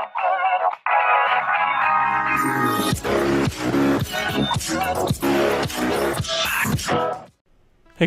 Hey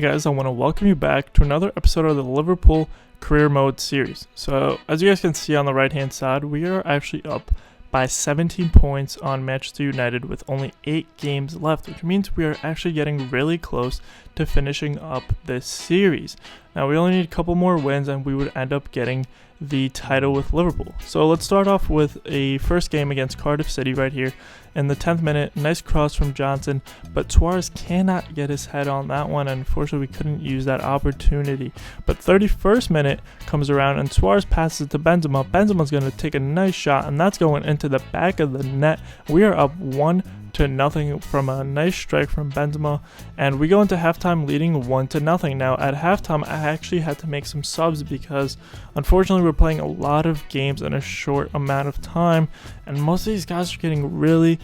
guys, I want to welcome you back to another episode of the Liverpool Career Mode series. So, as you guys can see on the right hand side, we are actually up by 17 points on Manchester United with only 8 games left, which means we are actually getting really close to finishing up this series. Now, we only need a couple more wins and we would end up getting the title with Liverpool. So let's start off with a first game against Cardiff City right here. In the 10th minute, nice cross from Johnson, but Suarez cannot get his head on that one, and unfortunately we couldn't use that opportunity. But 31st minute comes around and Suarez passes it to Benzema. Benzema's going to take a nice shot, and that's going into the back of the net. We are up 1-0 from a nice strike from Benzema, and we go into halftime leading 1-0. Now at halftime I actually had to make some subs because unfortunately we're playing a lot of games in a short amount of time, and most of these guys are getting really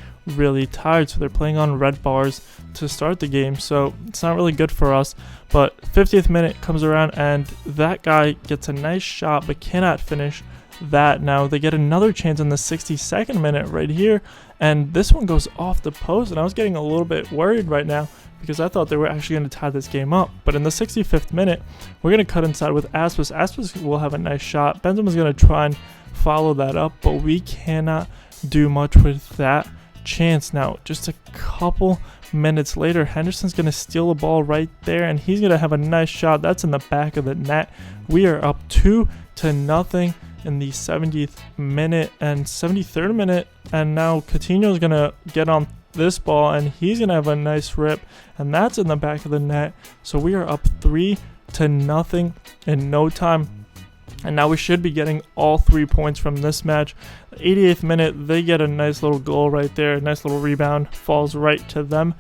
tired, so they're playing on red bars to start the game, so it's not really good for us. But 50th minute comes around and that guy gets a nice shot but cannot finish that. Now they get another chance in the 62nd minute right here, and this one goes off the post, and I was getting a little bit worried right now because I thought they were actually going to tie this game up. But in the 65th minute, we're going to cut inside with Aspas. Aspas will have a nice shot. Benzema's going to try and follow that up, but we cannot do much with that chance. Now just a couple minutes later, Henderson's going to steal the ball right there, and he's going to have a nice shot. That's in the back of the net. We are up 2-0 in the 70th minute and 73rd minute, and now Coutinho's going to get on this ball and he's going to have a nice rip, and that's in the back of the net. So we are up 3-0 in no time, and now we should be getting all 3 points from this match. 88th minute, they get a nice little goal right there, a nice little rebound, falls right to them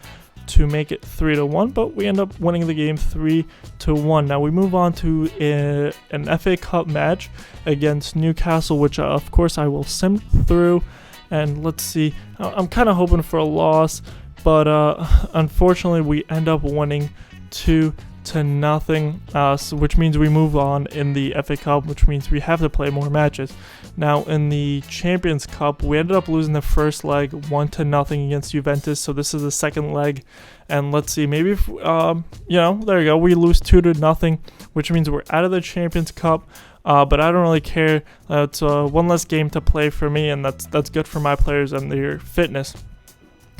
to make it 3-1, but we end up winning the game 3-1. Now we move on to an FA Cup match against Newcastle, which of course I will sim through, and let's see, I'm kind of hoping for a loss, but unfortunately we end up winning 2-0, which means we move on in the FA Cup, which means we have to play more matches. Now in the Champions Cup, we ended up losing the first leg 1-0 against Juventus, so this is the second leg, and let's see, maybe if, there you go, we lose 2-0, which means we're out of the Champions Cup. But I don't really care. It's one less game to play for me, and that's good for my players and their fitness.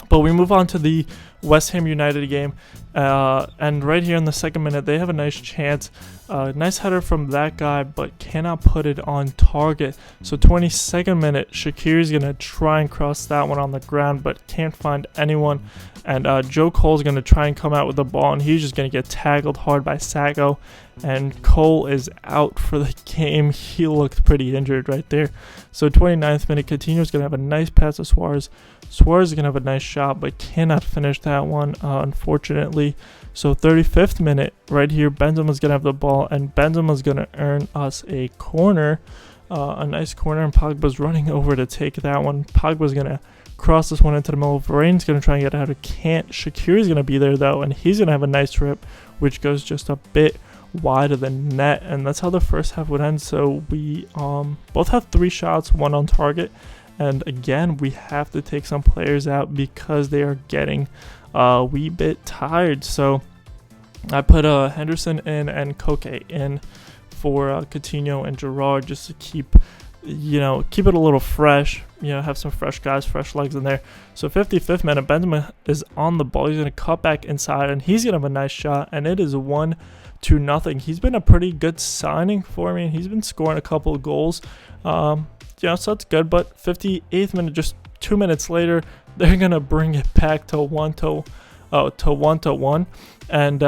But we move on to the West Ham United game, and right here in the 2nd minute, they have a nice chance. Nice header from that guy, but cannot put it on target. So 22nd minute, Shaqiri's going to try and cross that one on the ground, but can't find anyone. And Joe Cole's going to try and come out with the ball, and he's just going to get tackled hard by Sacco. And Cole is out for the game. He looked pretty injured right there. So 29th minute, Coutinho's going to have a nice pass to Suarez. Suarez is going to have a nice shot, but cannot finish that one, unfortunately. So 35th minute, right here, Benzema's going to have the ball, and Benzema's going to earn us a corner, a nice corner, and Pogba's running over to take that one. Pogba's going to cross this one into the middle. Varane's going to try and get out. Can't. Shaqiri's going to be there, though, and he's going to have a nice rip, which goes just a bit wide of the net, and that's how the first half would end. So we both have 3 shots, 1 on target, and again we have to take some players out because they are getting a wee bit tired. So I put Henderson in and Koke in for Coutinho and Gerrard, just to keep it a little fresh, have some fresh guys, fresh legs in there. So 55th minute, Benzema is on the ball. He's going to cut back inside, and he's going to have a nice shot, and it is 1-0. He's been a pretty good signing for me. He's been scoring a couple of goals, so that's good. But 58th minute, just 2 minutes later, they're going to bring it back to 1-1. And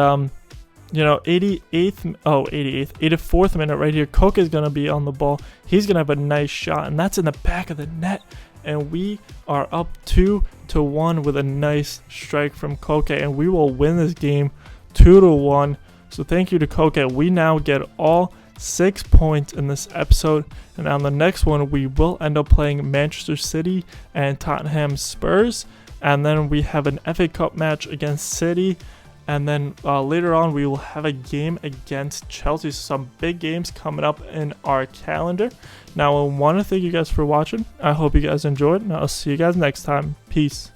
84th minute right here, Koke is going to be on the ball. He's going to have a nice shot, and that's in the back of the net. And we are up 2-1 with a nice strike from Koke, and we will win this game 2-1. So thank you to Koke. We now get all 6 points in this episode, and on the next one we will end up playing Manchester City and Tottenham Spurs, and then we have an FA Cup match against City, And then later on, we will have a game against Chelsea. Some big games coming up in our calendar. Now, I want to thank you guys for watching. I hope you guys enjoyed, and I'll see you guys next time. Peace.